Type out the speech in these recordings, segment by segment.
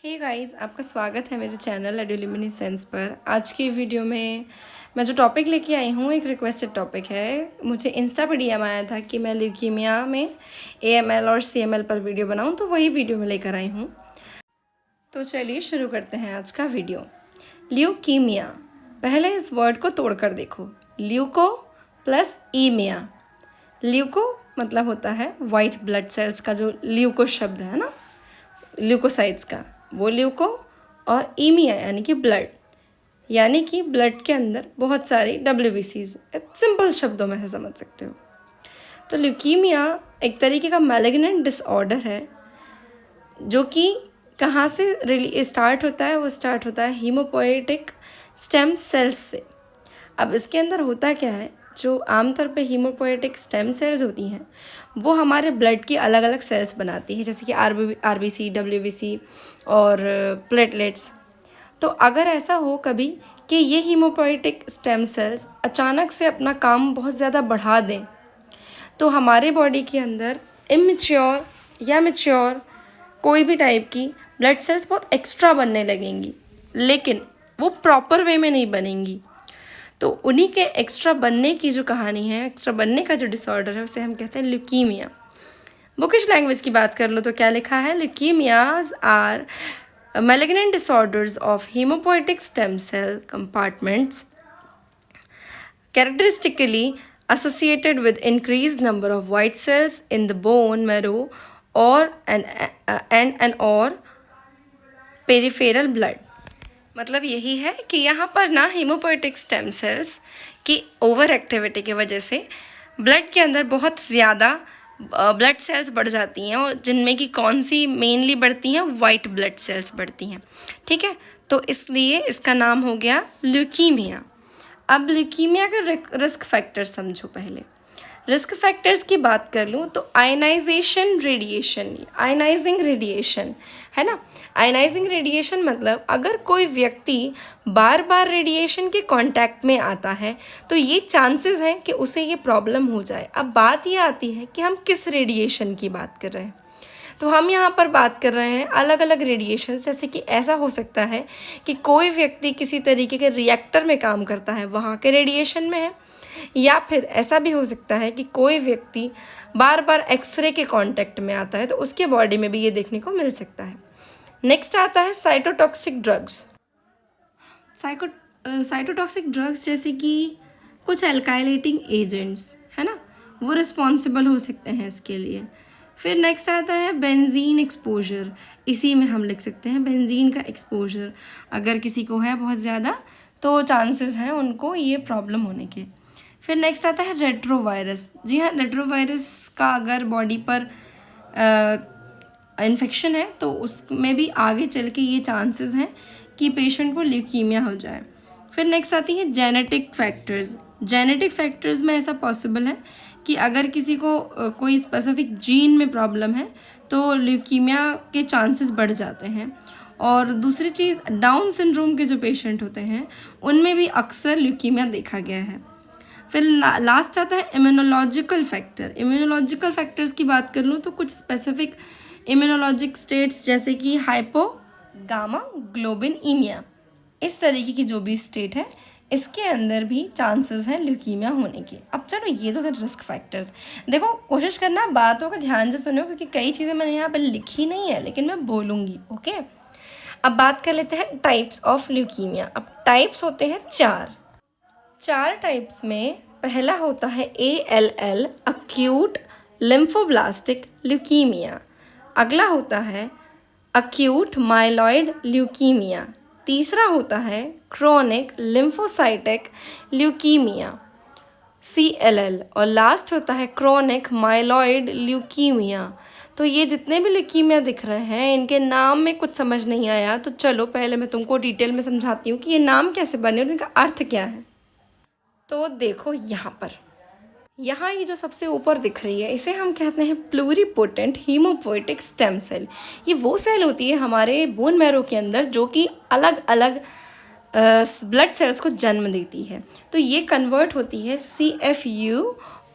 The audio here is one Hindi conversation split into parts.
हे गाइस, आपका स्वागत है मेरे चैनल एडुल्यूमिनेसेंस पर। आज की वीडियो में मैं जो टॉपिक लेके आई हूँ एक रिक्वेस्टेड टॉपिक है। मुझे इंस्टा पर डीएम आया था कि मैं ल्यूकीमिया में एएमएल और सीएमएल पर वीडियो बनाऊँ, तो वही वीडियो में लेकर आई हूँ। तो चलिए शुरू करते हैं आज का वीडियो। ल्यूकीमिया, पहले इस वर्ड को तोड़कर देखो। Leuco plus ईमिया। ल्यूको मतलब होता है वाइट ब्लड सेल्स का, जो ल्यूको शब्द है ना, ल्यूकोसाइट्स का, वो ल्यूको। और ईमिया यानी कि ब्लड, यानी कि ब्लड के अंदर बहुत सारी WBCs, सिंपल शब्दों में से समझ सकते हो। तो ल्यूकीमिया एक तरीके का मैलिग्नेंट डिसऑर्डर है, जो कि कहाँ से स्टार्ट होता है। वो स्टार्ट होता है हीमोपोएटिक स्टेम सेल्स से। अब इसके अंदर होता क्या है, जो आमतौर पे हीमोपोएटिक स्टेम सेल्स होती हैं वो हमारे ब्लड की अलग अलग सेल्स बनाती है, जैसे कि RBC, WBC और प्लेटलेट्स। तो अगर ऐसा हो कभी कि ये हीमोपोएटिक स्टेम सेल्स अचानक से अपना काम बहुत ज़्यादा बढ़ा दें, तो हमारे बॉडी के अंदर इमेच्योर या मैच्योर कोई भी टाइप की ब्लड सेल्स बहुत एक्स्ट्रा बनने लगेंगी, लेकिन वो प्रॉपर वे में नहीं बनेंगी। तो उन्हीं के एक्स्ट्रा बनने की जो कहानी है, एक्स्ट्रा बनने का जो डिसऑर्डर है, उसे हम कहते हैं ल्यूकीमिया। बुकिश लैंग्वेज की बात कर लो तो क्या लिखा है, leukaemias are malignant disorders of hemopoietic stem cell compartments characteristically associated with increased number of white cells in the bone marrow or peripheral blood। मतलब यही है कि यहाँ पर ना हीमोपोएटिक स्टेम सेल्स की ओवर एक्टिविटी की वजह से ब्लड के अंदर बहुत ज़्यादा ब्लड सेल्स बढ़ जाती हैं, और जिनमें कि कौन सी मेनली बढ़ती हैं, वाइट ब्लड सेल्स बढ़ती हैं। ठीक है, तो इसलिए इसका नाम हो गया ल्यूकीमिया। अब ल्यूकीमिया के रिस्क फैक्टर्स समझो। पहले रिस्क फैक्टर्स की बात कर लूँ तो आयनाइजेशन रेडिएशन, आयनाइजिंग रेडिएशन है ना। आयनाइजिंग रेडिएशन मतलब अगर कोई व्यक्ति बार बार रेडिएशन के कांटेक्ट में आता है तो ये चांसेस हैं कि उसे ये प्रॉब्लम हो जाए। अब बात ये आती है कि हम किस रेडिएशन की बात कर रहे हैं। तो हम यहाँ पर बात कर रहे हैं अलग अलग रेडिएशन। जैसे कि ऐसा हो सकता है कि कोई व्यक्ति किसी तरीके के रिएक्टर में काम करता है, वहाँ के रेडिएशन में है, या फिर ऐसा भी हो सकता है कि कोई व्यक्ति बार बार एक्सरे के कांटेक्ट में आता है, तो उसके बॉडी में भी ये देखने को मिल सकता है। नेक्स्ट आता है साइटोटॉक्सिक ड्रग्स। साइटोटॉक्सिक ड्रग्स जैसे कि कुछ एल्काइलेटिंग एजेंट्स है ना, वो रिस्पॉन्सिबल हो सकते हैं इसके लिए। फिर नेक्स्ट आता है बेंजीन एक्सपोजर। इसी में हम लिख सकते हैं बेंजीन का एक्सपोजर अगर किसी को है बहुत ज़्यादा, तो चांसेस हैं उनको ये प्रॉब्लम होने के। फिर नेक्स्ट आता है रेट्रोवायरस। जी हाँ, रेट्रोवायरस का अगर बॉडी पर इन्फेक्शन है तो उसमें भी आगे चल के ये चांसेस हैं कि पेशेंट को ल्यूकीमिया हो जाए। फिर नेक्स्ट आती है जेनेटिक फैक्टर्स। जेनेटिक फैक्टर्स में ऐसा पॉसिबल है कि अगर किसी को कोई स्पेसिफिक जीन में प्रॉब्लम है तो ल्यूकीमिया के चांसेस बढ़ जाते हैं। और दूसरी चीज़, डाउन सिंड्रोम के जो पेशेंट होते हैं उनमें भी अक्सर ल्यूकीमिया देखा गया है। फिर लास्ट आता है इम्यूनोलॉजिकल फैक्टर। इम्यूनोलॉजिकल फैक्टर्स की बात कर लूँ तो कुछ स्पेसिफिक इम्यूनोलॉजिक स्टेट्स जैसे कि हाइपो गामा ग्लोबिनईमिया, इस तरीके की जो भी स्टेट है, इसके अंदर भी चांसेस हैं ल्यूकीमिया होने के। अब चलो, ये तो थे रिस्क फैक्टर्स। देखो, कोशिश करना बातों को ध्यान से सुनो, क्योंकि कई चीज़ें मैंने यहाँ पर लिखी नहीं है लेकिन मैं बोलूँगी। ओके, अब बात कर लेते हैं टाइप्स ऑफ ल्यूकीमिया। अब टाइप्स होते हैं चार टाइप्स में पहला होता है ALL, अक्यूट लिम्फोब्लास्टिक ल्यूकीमिया। अगला होता है अक्यूट माइलॉइड ल्यूकीमिया। तीसरा होता है क्रोनिक लिम्फोसाइटिक ल्यूकीमिया CLL, और लास्ट होता है क्रोनिक माइलॉइड ल्यूकीमिया। तो ये जितने भी ल्यूकीमिया दिख रहे हैं, इनके नाम में कुछ समझ नहीं आया तो चलो पहले मैं तुमको डिटेल में समझाती हूँ कि ये नाम कैसे बने और इनका अर्थ क्या है। तो देखो यहाँ ये जो सबसे ऊपर दिख रही है, इसे हम कहते हैं प्लूरिपोटेंट हीमोपोएटिक स्टेम सेल। ये वो सेल होती है हमारे बोन मैरो के अंदर जो कि अलग अलग ब्लड सेल्स को जन्म देती है। तो ये कन्वर्ट होती है CFU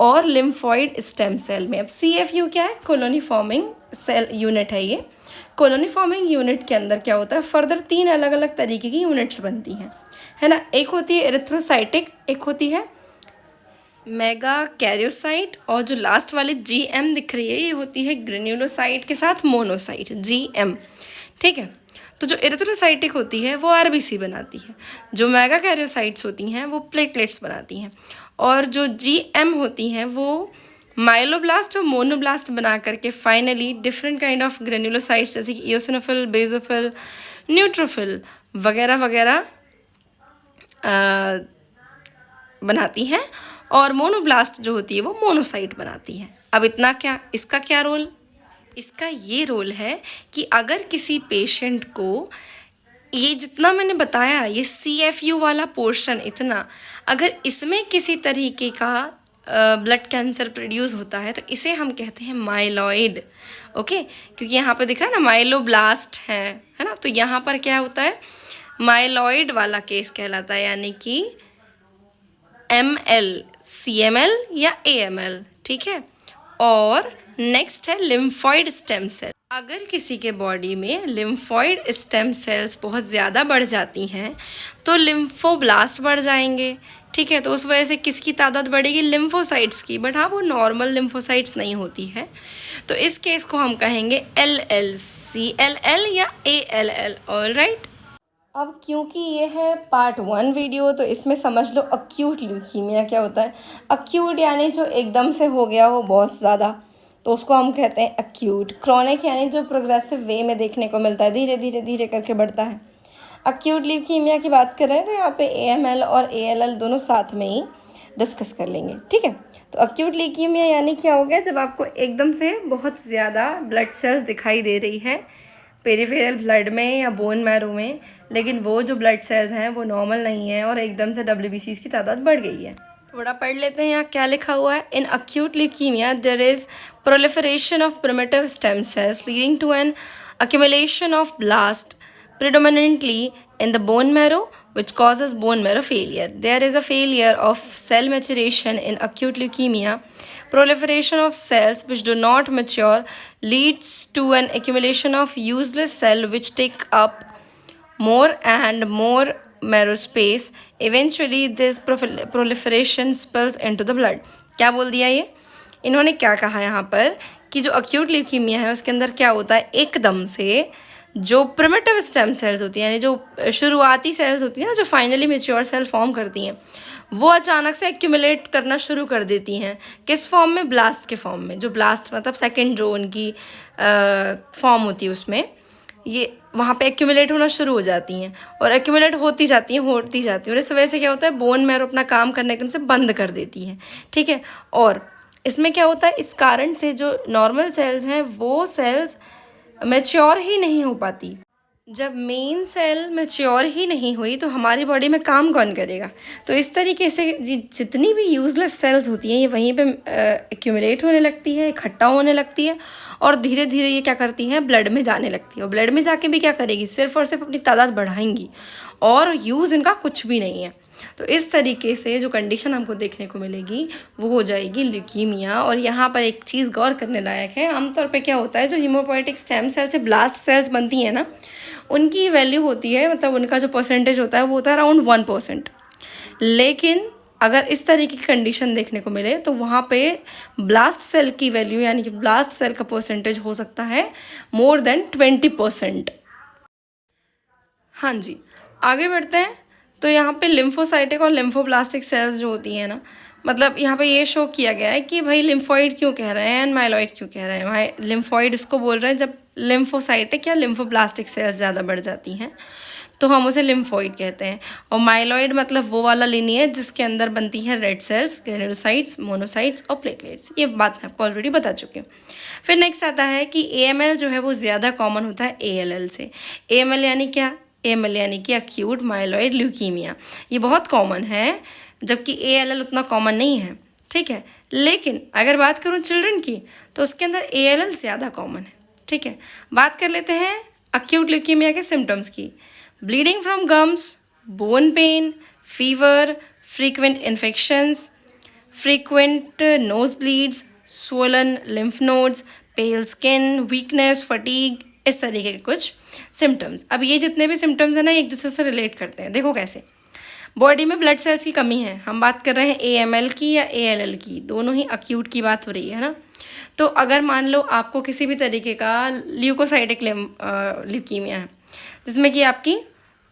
और लिम्फॉइड स्टेम सेल में। अब CFU क्या है, कॉलोनी फॉर्मिंग सेल यूनिट है ये। कॉलोनी फॉर्मिंग यूनिट के अंदर क्या होता है, फर्दर 3 अलग अलग तरीके की यूनिट्स बनती हैं, है ना। एक होती है एरिथ्रोसाइटिक, एक होती है मेगा कैरियोसाइट, और जो लास्ट वाली GM दिख रही है ये होती है ग्रेन्युलोसाइट के साथ मोनोसाइट, GM, ठीक है। तो जो एरिथ्रोसाइटिक होती है वो RBC बनाती है, जो मेगा कैरियोसाइट्स होती हैं वो प्लेटलेट्स बनाती हैं, और जो GM होती हैं वो माइलोब्लास्ट और मोनोब्लास्ट बना करके finally different kind of granulocytes जैसे कि इओसिनोफिल, बेसोफिल, न्यूट्रोफिल वगैरह वगैरह बनाती हैं, और मोनोब्लास्ट जो होती है वो मोनोसाइट बनाती है। अब इतना क्या, इसका क्या रोल, इसका ये रोल है कि अगर किसी पेशेंट को ये जितना मैंने बताया, ये CFU वाला पोर्शन इतना, अगर इसमें किसी तरीके का ब्लड कैंसर प्रोड्यूस होता है तो इसे हम कहते हैं माइलॉइड, ओके। क्योंकि यहाँ पे दिख रहा है ना माइलोब्लास्ट है ना, तो यहाँ पर क्या होता है, माइलॉइड वाला केस कहलाता है, यानी कि ML, CML या AML, ठीक है। और नेक्स्ट है लिम्फॉइड स्टेम सेल। अगर किसी के बॉडी में लिम्फॉइड स्टेम सेल्स बहुत ज़्यादा बढ़ जाती हैं तो लिम्फोब्लास्ट बढ़ जाएंगे, ठीक है। तो उस वजह से किसकी तादाद बढ़ेगी, लिम्फोसाइट्स की, बट हाँ वो नॉर्मल लिम्फोसाइट्स नहीं होती है। तो इस केस को हम कहेंगे LL, CLL या ALL, ऑलराइट। अब क्योंकि ये है पार्ट 1 वीडियो तो इसमें समझ लो अक्यूट ल्यूकीमिया क्या होता है। अक्यूट यानी जो एकदम से हो गया हो बहुत ज़्यादा, तो उसको हम कहते हैं अक्यूट। क्रॉनिक यानी जो प्रोग्रेसिव वे में देखने को मिलता है, धीरे धीरे धीरे करके बढ़ता है। अक्यूट ल्यूकीमिया की बात कर रहे हैं तो यहाँ पे AML और ALL दोनों साथ में ही डिस्कस कर लेंगे, ठीक है। तो अक्यूट ल्यूकीमिया यानी क्या हो गया, जब आपको एकदम से बहुत ज़्यादा ब्लड सेल्स दिखाई दे रही है पेरिफेरल ब्लड में या बोन मैरो में, लेकिन वो जो ब्लड सेल्स हैं वो नॉर्मल नहीं है और एकदम से WBCs की तादाद बढ़ गई है। थोड़ा पढ़ लेते हैं यहाँ क्या लिखा हुआ है। In acute leukemia there is proliferation of primitive stem cells leading to an accumulation of blast predominantly in the bone marrow which causes bone marrow failure. There is a failure of cell maturation in acute leukemia. Proliferation of cells which do not mature leads to an accumulation of useless cell which take up more and more marrow space. Eventually this proliferation spills into the blood. क्या बोल दिया ये, इन्होंने क्या कहा यहाँ पर कि जो अक्यूट ल्यूकीमिया है उसके अंदर क्या होता है, एकदम से जो प्रिमिटिव स्टेम सेल्स होती हैं, यानी जो शुरुआती सेल्स होती हैं ना, जो फाइनली मेच्योर सेल फॉर्म करती हैं, वो अचानक से एक्यूमुलेट करना शुरू कर देती हैं। किस फॉर्म में, ब्लास्ट के फॉर्म में। जो ब्लास्ट मतलब सेकेंड जो उनकी फॉर्म होती है उसमें ये वहाँ पे एक्यूमुलेट होना शुरू हो जाती हैं, और एक्यूमुलेट होती जाती हैं और इस वजह से क्या होता है, बोन मैरो अपना काम करना एकदम से बंद कर देती है, ठीक है। और इसमें क्या होता है, इस कारण से जो नॉर्मल सेल्स हैं वो सेल्स मैच्योर ही नहीं हो पाती। जब मेन सेल मैच्योर ही नहीं हुई तो हमारी बॉडी में काम कौन करेगा। तो इस तरीके से जितनी भी यूजलेस सेल्स होती हैं ये वहीं पे एक्यूमुलेट होने लगती है, इकट्ठा होने लगती है, और धीरे धीरे ये क्या करती हैं, ब्लड में जाने लगती है। और ब्लड में जाके भी क्या करेगी, सिर्फ और सिर्फ अपनी तादाद बढ़ाएंगी, और यूज़ इनका कुछ भी नहीं है। तो इस तरीके से जो कंडीशन हमको देखने को मिलेगी वो हो जाएगी ल्यूकीमिया। और यहाँ पर एक चीज़ गौर करने लायक है, आमतौर पे क्या होता है, जो हीमोपोएटिक स्टेम सेल से ब्लास्ट सेल्स बनती हैं ना, उनकी वैल्यू होती है, मतलब उनका जो परसेंटेज होता है वो होता है अराउंड 1%। लेकिन अगर इस तरीके की कंडीशन देखने को मिले तो वहाँ पे ब्लास्ट सेल की वैल्यू यानी कि ब्लास्ट सेल का परसेंटेज हो सकता है मोर देन 20%। हाँ जी, आगे बढ़ते हैं। तो यहाँ पे लिम्फोसाइटिक और लिम्फोब्लास्टिक सेल्स जो होती हैं ना, मतलब यहाँ पे ये शो किया गया है कि भाई लिम्फॉइड क्यों कह रहे हैं एंड माइलॉइड क्यों कह रहे हैं। भाई लिम्फॉइड इसको बोल रहे हैं जब लिम्फोसाइटिक या लिम्फोब्लास्टिक सेल्स ज़्यादा बढ़ जाती हैं तो हम उसे लिम्फॉइड कहते हैं। और माइलॉइड मतलब वो वाला लिनिएज जिसके अंदर बनती हैं रेड सेल्स, ग्रेन्युलोसाइट्स, मोनोसाइट्स और प्लेटलेट्स। ये बात मैं आपको ऑलरेडी बता चुकी हूँ। फिर नेक्स्ट आता है कि AML जो है वो ज़्यादा कॉमन होता है ALL से। AML यानी क्या, AML यानी कि अक्यूट माइलॉइड ल्यूकीमिया। ये बहुत कॉमन है जबकि ALL उतना कॉमन नहीं है, ठीक है। लेकिन अगर बात करूँ चिल्ड्रन की तो उसके अंदर ALL ज़्यादा कॉमन है, ठीक है। बात कर लेते हैं अक्यूट ल्यूकीमिया के सिम्टम्स की। Bleeding from gums, bone pen, fever, frequent infections, frequent nose bleeds, swollen lymph nodes, pail skin, weakness, fatigue, इस तरीके के कुछ सिम्टम्स। अब ये जितने भी सिम्टम्स हैं ना, एक दूसरे से रिलेट करते हैं। देखो कैसे, बॉडी में ब्लड सेल्स की कमी है, हम बात कर रहे हैं AML की या ALL की, दोनों ही अक्यूट की बात हो रही है ना। तो अगर मान लो आपको किसी भी तरीके का ल्यूकोसाइटिक ल्यूकीमिया है, जिसमें कि आपकी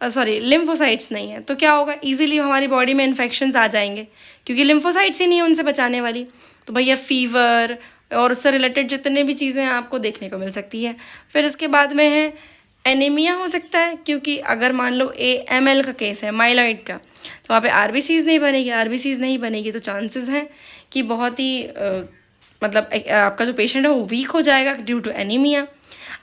लिम्फोसाइट्स नहीं है, तो क्या होगा, इजीली हमारी बॉडी में इन्फेक्शंस आ जाएंगे, क्योंकि लिम्फोसाइट्स ही नहीं है उनसे बचाने वाली। तो भैया फीवर और उससे रिलेटेड जितने भी चीज़ें हैं आपको देखने को मिल सकती है। फिर इसके बाद में है एनीमिया हो सकता है, क्योंकि अगर मान लो AML का केस है, माइलॉइड का, तो वहाँ पे RBCs नहीं बनेगी। RBCs नहीं बनेगी तो चांसेस हैं कि बहुत ही आपका जो पेशेंट है वो वीक हो जाएगा ड्यू टू एनीमिया।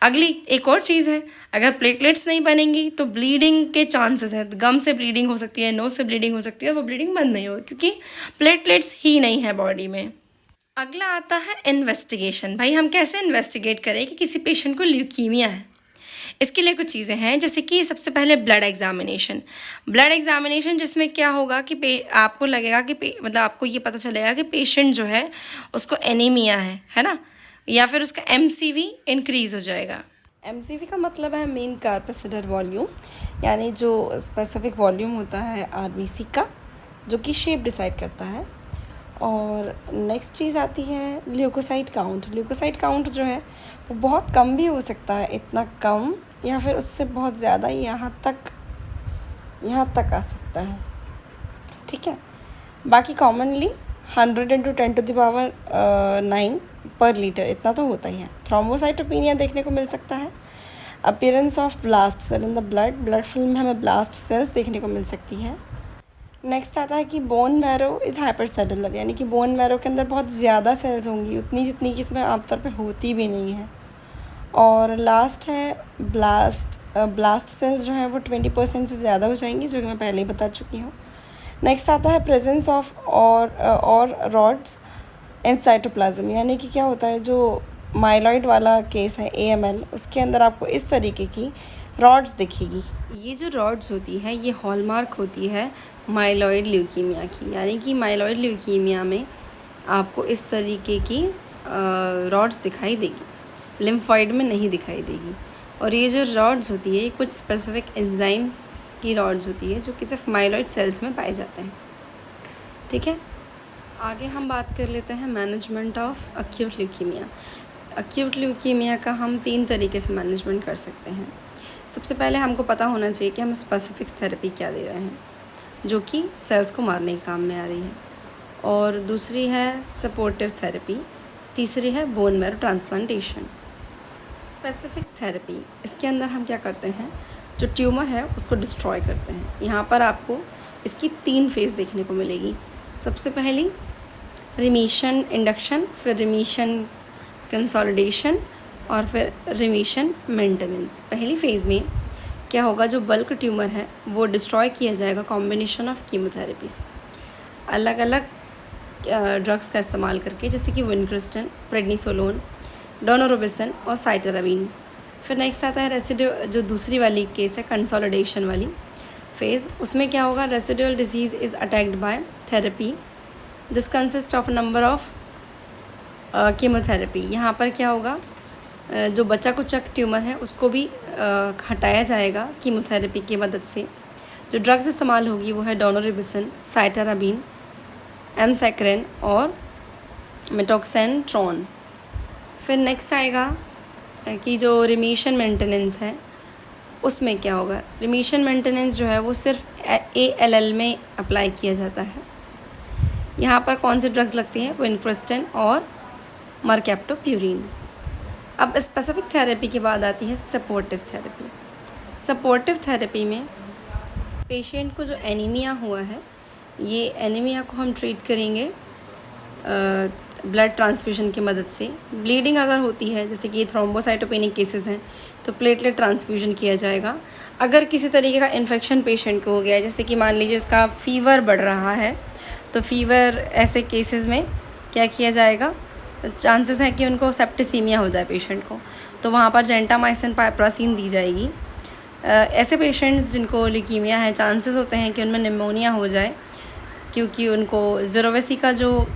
अगली एक और चीज़ है, अगर प्लेटलेट्स नहीं बनेंगी तो ब्लीडिंग के चांसेस हैं, गम से ब्लीडिंग हो सकती है, नोज से ब्लीडिंग हो सकती है, और वो ब्लीडिंग बंद नहीं होगी क्योंकि प्लेटलेट्स ही नहीं है बॉडी में। अगला आता है इन्वेस्टिगेशन। भाई हम कैसे इन्वेस्टिगेट करें कि किसी पेशेंट को ल्यूकीमिया है। इसके लिए कुछ चीज़ें हैं, जैसे कि सबसे पहले ब्लड एग्जामिनेशन, जिसमें क्या होगा कि आपको लगेगा कि आपको ये पता चलेगा कि पेशेंट जो है उसको एनीमिया है ना, या फिर उसका MCV इंक्रीज़ हो जाएगा। MCV का मतलब है मीन कार्पेसिडर वॉल्यूम, यानी जो स्पेसिफिक वॉल्यूम होता है RBC का, जो कि शेप डिसाइड करता है। और नेक्स्ट चीज़ आती है ल्यूकोसाइट काउंट जो है वो बहुत कम भी हो सकता है, इतना कम या फिर उससे बहुत ज़्यादा, यहाँ तक आ सकता है, ठीक है। बाकी कॉमनली 100 × 10⁹ पर लीटर इतना तो होता ही है। थ्रोम्बोसाइटोपेनिया देखने को मिल सकता है। Appearance of blast cell in the blood film में हमें ब्लास्ट सेल्स देखने को मिल सकती है। नेक्स्ट आता है कि बोन मैरो इज़ हाइपरसेलुलर, यानी कि बोन मैरो के अंदर बहुत ज़्यादा सेल्स होंगी, उतनी जितनी कि इसमें आमतौर पे होती भी नहीं है। और लास्ट है ब्लास्ट सेल्स जो है वो 20% से ज़्यादा हो जाएंगी, जो कि मैं पहले ही बता चुकी हूँ। नेक्स्ट आता है प्रेजेंस ऑफ और रॉड्स इन साइटोप्लाज्म, यानी कि क्या होता है, जो माइलॉइड वाला केस है AML, उसके अंदर आपको इस तरीके की रॉड्स दिखेगी। ये जो रॉड्स होती है ये हॉलमार्क होती है माइलॉइड ल्यूकीमिया की, यानी कि माइलॉइड ल्यूकीमिया में आपको इस तरीके की रॉड्स दिखाई देगी, लिम्फॉइड में नहीं दिखाई देगी। और ये जो रॉड्स होती है ये कुछ स्पेसिफिक एंजाइम्स की रॉड्स होती है, जो कि सिर्फ माइलॉइड सेल्स में पाए जाते हैं, ठीक है। आगे हम बात कर लेते हैं management of acute leukaemia. Acute leukaemia का हम 3 तरीके से मैनेजमेंट कर सकते हैं। सबसे पहले हमको पता होना चाहिए कि हम स्पेसिफिक थेरेपी क्या दे रहे हैं, जो कि सेल्स को मारने के काम में आ रही है। और दूसरी है सपोर्टिव थेरेपी, तीसरी है bone marrow transplantation. Specific therapy, इसके अंदर हम क्या करते हैं, जो ट्यूमर है उसको डिस्ट्रॉय करते हैं। यहाँ पर आपको इसकी 3 फेज़ देखने को मिलेगी। सबसे पहली रिमीशन इंडक्शन, फिर रिमीशन कंसोलिडेशन, और फिर रिमीशन मेंटेनेंस। पहली फेज़ में क्या होगा, जो बल्क ट्यूमर है वो डिस्ट्रॉय किया जाएगा कॉम्बिनेशन ऑफ कीमोथेरेपी से, अलग अलग ड्रग्स का इस्तेमाल करके, जैसे कि विनक्रिस्टन, प्रेडनिसोलोन, डोनोरोबिसन और साइटराबिन। फिर नेक्स्ट आता है रेसिड्यूल, जो दूसरी वाली केस है कंसोलिडेशन वाली फेज़, उसमें क्या होगा, residual disease is attacked by therapy, this consist of number of chemotherapy. यहाँ पर क्या होगा, जो बचा कुचा ट्यूमर है उसको भी हटाया जाएगा कीमोथेरेपी की मदद से। जो ड्रग्स इस्तेमाल होगी वो है डोनोरिबिसन, साइटराबिन, एमसैक्रिन और मेटोक्सेंट्रोन। फिर नेक्स्ट आएगा कि जो रिमीशन मेंटेनेंस है उसमें क्या होगा, रिमीशन मेंटेनेंस जो है वो सिर्फ ALL में अप्लाई किया जाता है। यहाँ पर कौन से ड्रग्स लगती हैं, विनक्रिस्टन और मरकैप्टोप्यूरिन। अब स्पेसिफिक थेरेपी के बाद आती है सपोर्टिव थेरेपी। सपोर्टिव थेरेपी में पेशेंट को जो एनीमिया हुआ है, ये एनीमिया को हम ट्रीट करेंगे ब्लड ट्रांसफ्यूजन की मदद से। ब्लीडिंग अगर होती है, जैसे कि थ्रोम्बोसाइटोपेनिक केसेस हैं, तो प्लेटलेट ट्रांसफ्यूजन किया जाएगा। अगर किसी तरीके का इन्फेक्शन पेशेंट को हो गया है, जैसे कि मान लीजिए उसका फीवर बढ़ रहा है, तो फीवर ऐसे केसेस में क्या किया जाएगा, चांसेस है कि उनको सेप्टिसीमिया हो जाए पेशेंट को, तो वहाँ पर जेंटामाइसिन पाइप्रासिन दी जाएगी। ऐसे पेशेंट्स जिनको ल्यूकीमिया है, चांसेस होते हैं कि उनमें निमोनिया हो जाए, क्योंकि उनको ज़ीरोवेसी का जो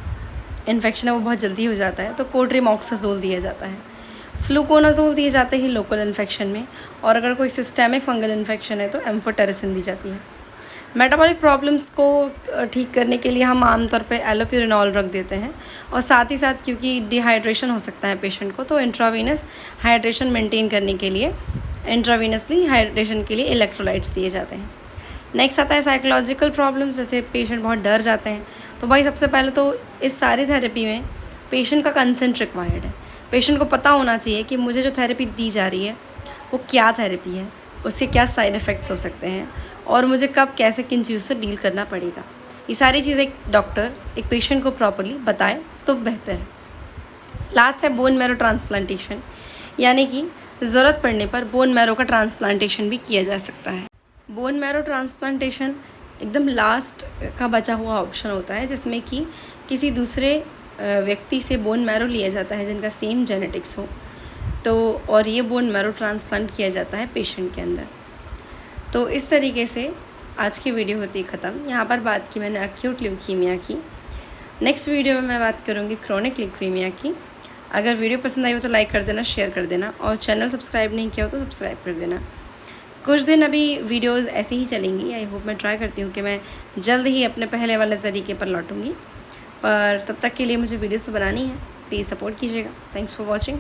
इन्फेक्शन है वो बहुत जल्दी हो जाता है, तो कोट्रिमॉक्साजोल दिया जाता है। फ्लूकोनाजोल दिए जाते हैं लोकल इन्फेक्शन में, और अगर कोई सिस्टेमिक फंगल इन्फेक्शन है तो एम्फोटेरिसिन दी जाती है। मेटाबॉलिक प्रॉब्लम्स को ठीक करने के लिए हम आमतौर पे एलोप्यूरिनॉल रख देते हैं, और साथ ही साथ क्योंकि डिहाइड्रेशन हो सकता है पेशेंट को, तो इंट्रावीनस हाइड्रेशन मेंटेन करने के लिए इंट्रावीनसली हाइड्रेशन के लिए इलेक्ट्रोलाइट्स दिए जाते हैं। नेक्स्ट आता है साइकोलॉजिकल प्रॉब्लम्स, जैसे पेशेंट बहुत डर जाते हैं, तो भाई सबसे पहले तो इस सारी थेरेपी में पेशेंट का कंसेंट रिक्वायर्ड है। पेशेंट को पता होना चाहिए कि मुझे जो थेरेपी दी जा रही है वो क्या थेरेपी है, उसके क्या साइड इफ़ेक्ट्स हो सकते हैं, और मुझे कब कैसे किन चीज़ों से डील करना पड़ेगा। ये सारी चीज़ें एक डॉक्टर एक पेशेंट को प्रॉपर्ली बताए तो बेहतर है। लास्ट है बोन मैरो ट्रांसप्लांटेशन, यानी कि ज़रूरत पड़ने पर बोन मैरो का ट्रांसप्लांटेशन भी किया जा सकता है। बोन मैरो ट्रांसप्लांटेशन एकदम लास्ट का बचा हुआ ऑप्शन होता है, जिसमें कि किसी दूसरे व्यक्ति से बोन मैरो लिया जाता है जिनका सेम जेनेटिक्स हो, तो और ये बोन मैरो ट्रांसप्लांट किया जाता है पेशेंट के अंदर। तो इस तरीके से आज की वीडियो होती है ख़त्म। यहाँ पर बात की मैंने एक्यूट ल्यूकीमिया की। नेक्स्ट वीडियो में मैं बात करूँगी क्रोनिक ल्यूकीमिया की। अगर वीडियो पसंद आई हो तो लाइक कर देना, शेयर कर देना, और चैनल सब्सक्राइब नहीं किया हो तो सब्सक्राइब कर देना। कुछ दिन अभी वीडियोस ऐसे ही चलेंगी। आई होप, मैं ट्राई करती हूँ कि मैं जल्द ही अपने पहले वाले तरीके पर लौटूंगी, पर तब तक के लिए मुझे वीडियोस तो बनानी है। प्लीज़ सपोर्ट कीजिएगा। Thanks for watching.